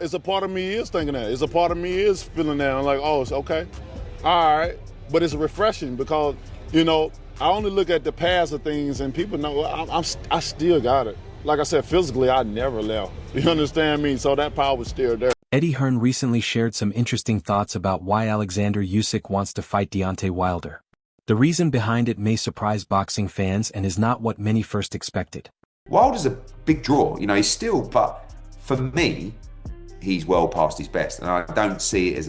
it's a part of me is thinking that. It's a part of me is feeling that. I'm like, oh, it's okay. All right. But it's refreshing because, I only look at the past of things and people know I still got it. Like I said, physically, I never left. You understand me? So that power was still there. Eddie Hearn recently shared some interesting thoughts about why Oleksandr Usyk wants to fight Deontay Wilder. The reason behind it may surprise boxing fans and is not what many first expected. Wilder's a big draw, he's still, but for me, he's well past his best, and I don't see it as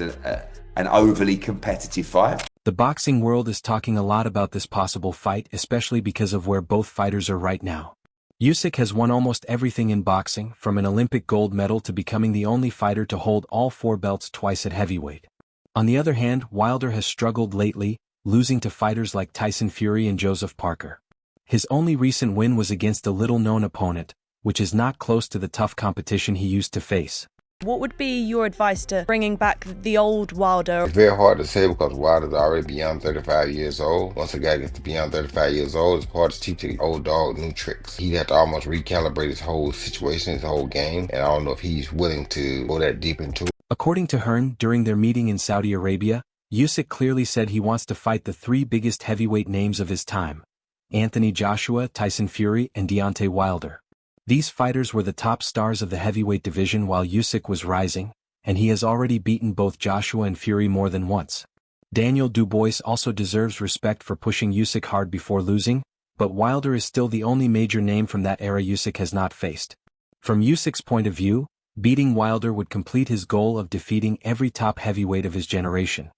an overly competitive fight. The boxing world is talking a lot about this possible fight, especially because of where both fighters are right now. Usyk has won almost everything in boxing, from an Olympic gold medal to becoming the only fighter to hold all 4 belts twice at heavyweight. On the other hand, Wilder has struggled lately, losing to fighters like Tyson Fury and Joseph Parker. His only recent win was against a little-known opponent, which is not close to the tough competition he used to face. What would be your advice to bringing back the old Wilder? It's very hard to say because Wilder's already beyond 35 years old. Once a guy gets to beyond 35 years old, it's hard to teach the old dog new tricks. He'd have to almost recalibrate his whole situation, his whole game, and I don't know if he's willing to go that deep into it. According to Hearn, during their meeting in Saudi Arabia, Usyk clearly said he wants to fight the 3 biggest heavyweight names of his time: Anthony Joshua, Tyson Fury, and Deontay Wilder. These fighters were the top stars of the heavyweight division while Usyk was rising, and he has already beaten both Joshua and Fury more than once. Daniel Dubois also deserves respect for pushing Usyk hard before losing, but Wilder is still the only major name from that era Usyk has not faced. From Usyk's point of view, beating Wilder would complete his goal of defeating every top heavyweight of his generation.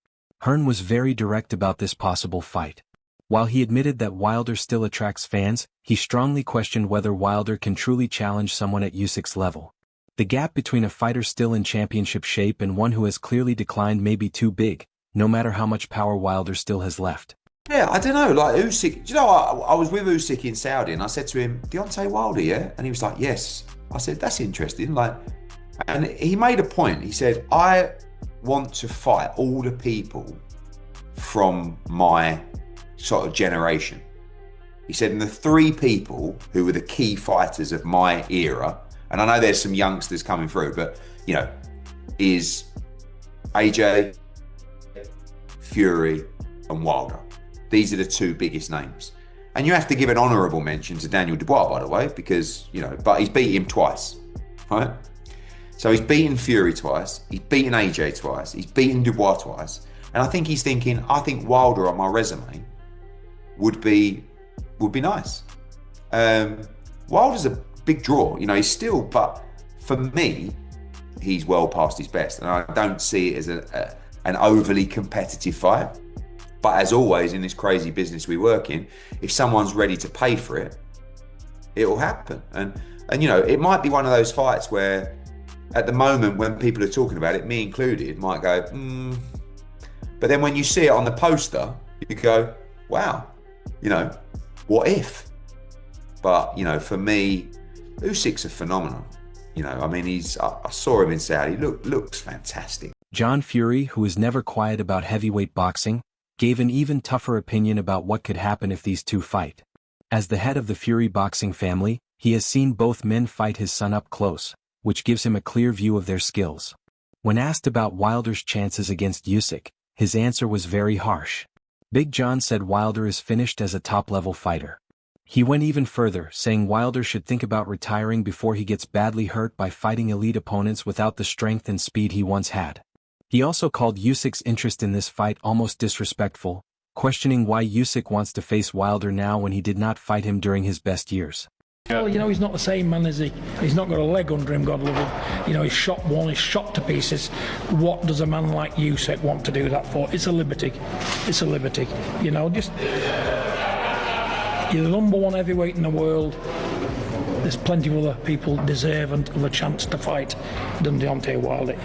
Hearn was very direct about this possible fight. While he admitted that Wilder still attracts fans, he strongly questioned whether Wilder can truly challenge someone at Usyk's level. The gap between a fighter still in championship shape and one who has clearly declined may be too big, no matter how much power Wilder still has left. Yeah, I don't know, like Usyk, I was with Usyk in Saudi and I said to him, Deontay Wilder, yeah? And he was like, yes. I said, that's interesting. And he made a point. He said, I want to fight all the people from my sort of generation. He said, and the 3 people who were the key fighters of my era, and I know there's some youngsters coming through, but is AJ, Fury, and Wilder. These are the 2 biggest names. And you have to give an honourable mention to Daniel Dubois, by the way, because, but he's beat him twice, right? So he's beaten Fury twice, he's beaten AJ twice, he's beaten Dubois twice, and I think he's thinking, I think Wilder on my resume would be nice. Wilder's a big draw, he's still, but for me, he's well past his best, and I don't see it as an overly competitive fight. But as always in this crazy business we work in, if someone's ready to pay for it, it will happen. And it might be one of those fights where, at the moment when people are talking about it, me included, might go, But then when you see it on the poster, you go, wow. What if? But, for me, Usyk's a phenomenon. I saw him in Saudi, looks fantastic. John Fury, who is never quiet about heavyweight boxing, gave an even tougher opinion about what could happen if these 2 fight. As the head of the Fury boxing family, he has seen both men fight his son up close, which gives him a clear view of their skills. When asked about Wilder's chances against Usyk, his answer was very harsh. Big John said Wilder is finished as a top-level fighter. He went even further, saying Wilder should think about retiring before he gets badly hurt by fighting elite opponents without the strength and speed he once had. He also called Usyk's interest in this fight almost disrespectful, questioning why Usyk wants to face Wilder now when he did not fight him during his best years. Well, he's not the same man, is he? He's not got a leg under him, God love him. He's shot one, he's shot to pieces. What does a man like Usyk want to do that for? It's a liberty. It's a liberty. You're the number 1 heavyweight in the world. There's plenty of other people deserving of a chance to fight than Deontay Wilder.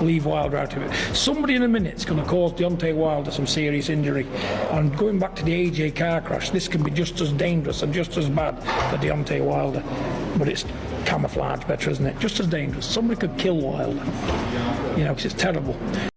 Leave Wilder out of it. Somebody in a minute's going to cause Deontay Wilder some serious injury. And going back to the AJ car crash, this can be just as dangerous and just as bad for Deontay Wilder. But it's camouflage better, isn't it? Just as dangerous. Somebody could kill Wilder. Because it's terrible.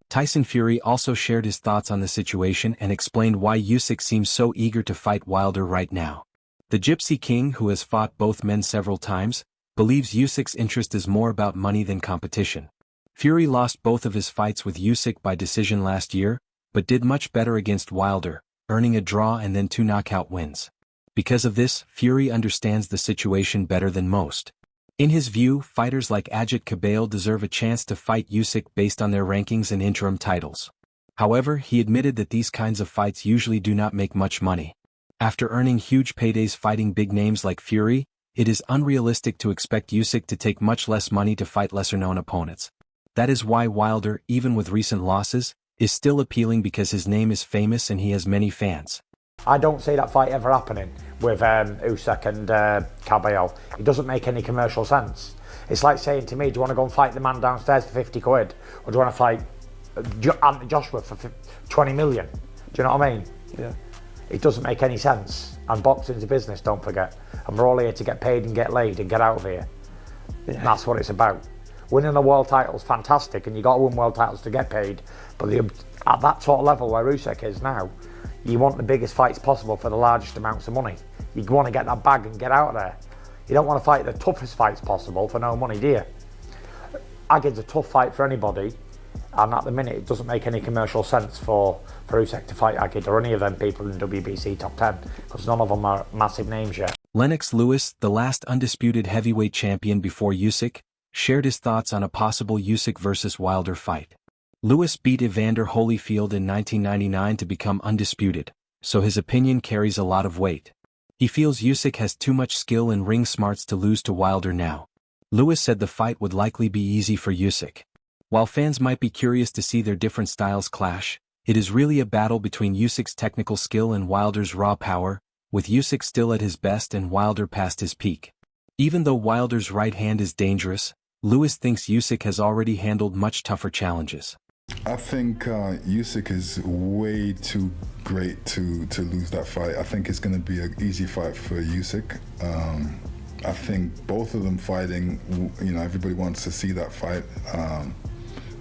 Tyson Fury also shared his thoughts on the situation and explained why Usyk seems so eager to fight Wilder right now. The Gypsy King, who has fought both men several times, believes Usyk's interest is more about money than competition. Fury lost both of his fights with Usyk by decision last year, but did much better against Wilder, earning a draw and then 2 knockout wins. Because of this, Fury understands the situation better than most. In his view, fighters like Ajit Cabale deserve a chance to fight Usyk based on their rankings and interim titles. However, he admitted that these kinds of fights usually do not make much money. After earning huge paydays fighting big names like Fury, it is unrealistic to expect Usyk to take much less money to fight lesser-known opponents. That is why Wilder, even with recent losses, is still appealing because his name is famous and he has many fans. I don't see that fight ever happening with Usyk and Cabale. It doesn't make any commercial sense. It's like saying to me, do you want to go and fight the man downstairs for 50 quid? Or do you want to fight Anthony Joshua for 20 million? Do you know what I mean? Yeah. It doesn't make any sense. And boxing's a business, don't forget. And we're all here to get paid and get laid and get out of here. Yeah. And that's what it's about. Winning a world title is fantastic, and you got to win world titles to get paid. But at that sort of level where Usyk is now, you want the biggest fights possible for the largest amounts of money. You want to get that bag and get out of there. You don't want to fight the toughest fights possible for no money, do you? Agid's a tough fight for anybody, and at the minute it doesn't make any commercial sense for Usyk to fight Agid or any of them people in WBC top 10, because none of them are massive names yet. Lennox Lewis, the last undisputed heavyweight champion before Usyk, shared his thoughts on a possible Usyk versus Wilder fight. Lewis beat Evander Holyfield in 1999 to become undisputed, so his opinion carries a lot of weight. He feels Usyk has too much skill and ring smarts to lose to Wilder now. Lewis said the fight would likely be easy for Usyk. While fans might be curious to see their different styles clash, it is really a battle between Usyk's technical skill and Wilder's raw power, with Usyk still at his best and Wilder past his peak. Even though Wilder's right hand is dangerous, Lewis thinks Usyk has already handled much tougher challenges. I think Usyk is way too great to lose that fight. I think it's going to be an easy fight for Usyk. I think both of them fighting, everybody wants to see that fight.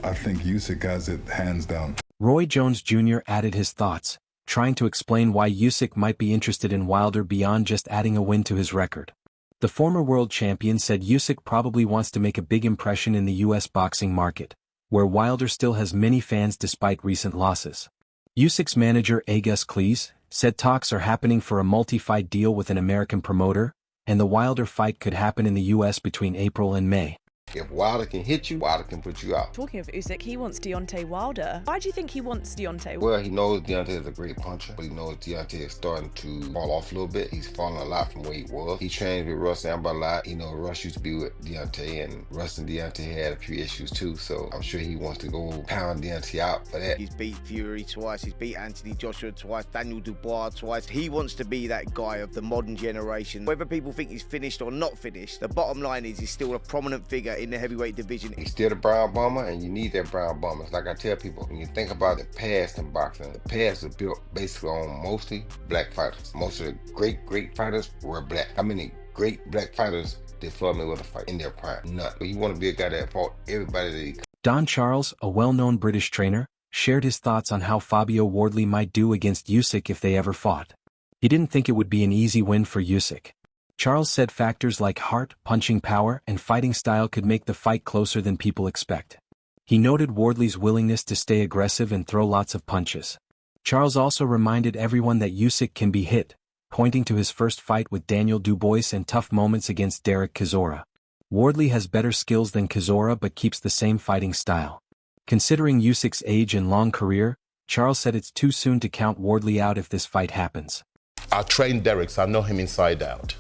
I think Usyk has it hands down. Roy Jones Jr. added his thoughts, trying to explain why Usyk might be interested in Wilder beyond just adding a win to his record. The former world champion said Usyk probably wants to make a big impression in the U.S. boxing market, where Wilder still has many fans despite recent losses. Usyk's manager Agus Cleese said talks are happening for a multi-fight deal with an American promoter, and the Wilder fight could happen in the U.S. between April and May. If Wilder can hit you, Wilder can put you out. Talking of Usyk, he wants Deontay Wilder. Why do you think he wants Deontay? Well, he knows Deontay is a great puncher, but he knows Deontay is starting to fall off a little bit. He's fallen a lot from where he was. He trained with Russ Amber a lot. Russ used to be with Deontay, and Russ and Deontay had a few issues too, so I'm sure he wants to go pound Deontay out for that. He's beat Fury twice, he's beat Anthony Joshua twice, Daniel Dubois twice. He wants to be that guy of the modern generation. Whether people think he's finished or not finished, the bottom line is he's still a prominent figure in the heavyweight division. He's still the brown bomber, and you need that brown bomber. It's like I tell people, when you think about the past in boxing, the past is built basically on mostly black fighters. Most of the great fighters were black. How many great black fighters did Floyd Mayweather fight in their prime? None. But you want to be a guy that fought everybody that he could. Don Charles, a well-known British trainer, shared his thoughts on how Fabio Wardley might do against Usyk if they ever fought. He didn't think it would be an easy win for Usyk. Charles said factors like heart, punching power, and fighting style could make the fight closer than people expect. He noted Wardley's willingness to stay aggressive and throw lots of punches. Charles also reminded everyone that Usyk can be hit, pointing to his first fight with Daniel Dubois and tough moments against Derek Chisora. Wardley has better skills than Chisora but keeps the same fighting style. Considering Usyk's age and long career, Charles said it's too soon to count Wardley out if this fight happens. I trained Derek, so I know him inside out.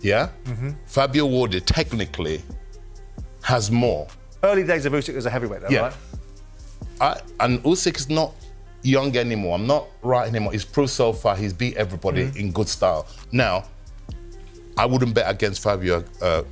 Yeah? Fabio Wardley technically has more. Early days of Usyk as a heavyweight, though, right? And Usyk is not young anymore. I'm not right anymore. He's proved so far. He's beat everybody in good style. Now, I wouldn't bet against Fabio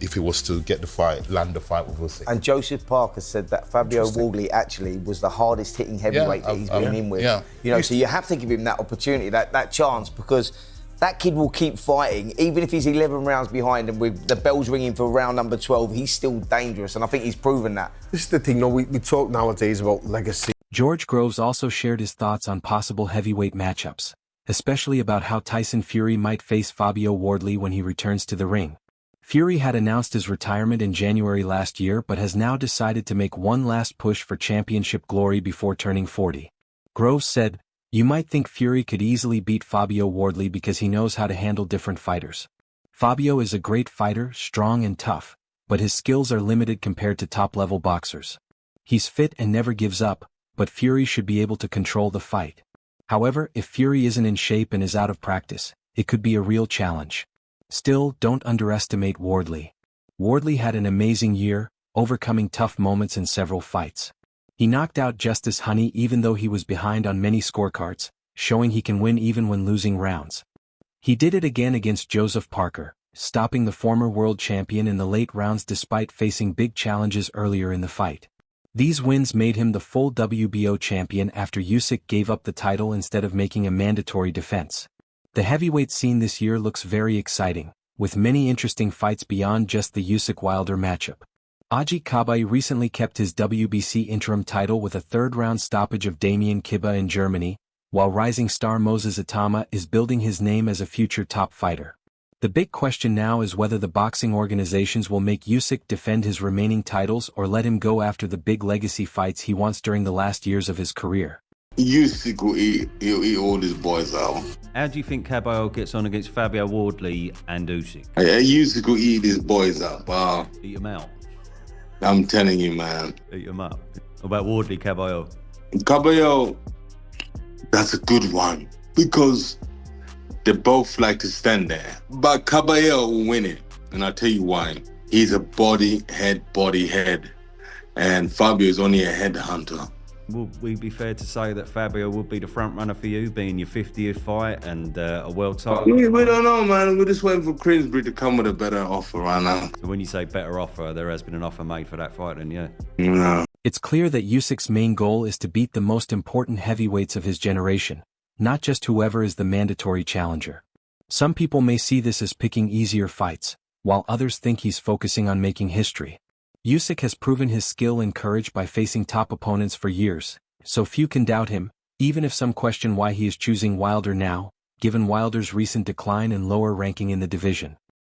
if he was to get the fight, land the fight with Usyk. And Joseph Parker said that Fabio Wardley actually was the hardest hitting heavyweight that he's been in with. Yeah. So you have to give him that opportunity, that chance, because that kid will keep fighting, even if he's 11 rounds behind and with the bells ringing for round number 12, he's still dangerous, and I think he's proven that. This is the thing, we talk nowadays about legacy. George Groves also shared his thoughts on possible heavyweight matchups, especially about how Tyson Fury might face Fabio Wardley when he returns to the ring. Fury had announced his retirement in January last year but has now decided to make one last push for championship glory before turning 40. Groves said, "You might think Fury could easily beat Fabio Wardley because he knows how to handle different fighters. Fabio is a great fighter, strong and tough, but his skills are limited compared to top-level boxers. He's fit and never gives up, but Fury should be able to control the fight. However, if Fury isn't in shape and is out of practice, it could be a real challenge. Still, don't underestimate Wardley. Wardley had an amazing year, overcoming tough moments in several fights. He knocked out Justice Honey even though he was behind on many scorecards, showing he can win even when losing rounds. He did it again against Joseph Parker, stopping the former world champion in the late rounds despite facing big challenges earlier in the fight. These wins made him the full WBO champion after Usyk gave up the title instead of making a mandatory defense. The heavyweight scene this year looks very exciting, with many interesting fights beyond just the Usyk-Wilder matchup. Aji Kabai recently kept his WBC interim title with a third-round stoppage of Damian Kiba in Germany, while rising star Moses Itama is building his name as a future top fighter. The big question now is whether the boxing organizations will make Usyk defend his remaining titles or let him go after the big legacy fights he wants during the last years of his career. Usyk he'll eat all his boys out. How do you think Caballero gets on against Fabio Wardley and Usyk? Usyk will eat his boys up. Eat them out. I'm telling you, man. Eat them up. What about Wardley, Caballero? Caballero, that's a good one because they both like to stand there. But Caballero will win it, and I'll tell you why. He's a body head. And Fabio is only a head hunter. Would we be fair to say that Fabio would be the front runner for you, being your 50th fight and a world title? We don't know, man. We're just waiting for Queensbury to come with a better offer right now. So when you say better offer, there has been an offer made for that fight, then, yeah? No. It's clear that Usyk's main goal is to beat the most important heavyweights of his generation, not just whoever is the mandatory challenger. Some people may see this as picking easier fights, while others think he's focusing on making history. Usyk has proven his skill and courage by facing top opponents for years, so few can doubt him, even if some question why he is choosing Wilder now, given Wilder's recent decline and lower ranking in the division.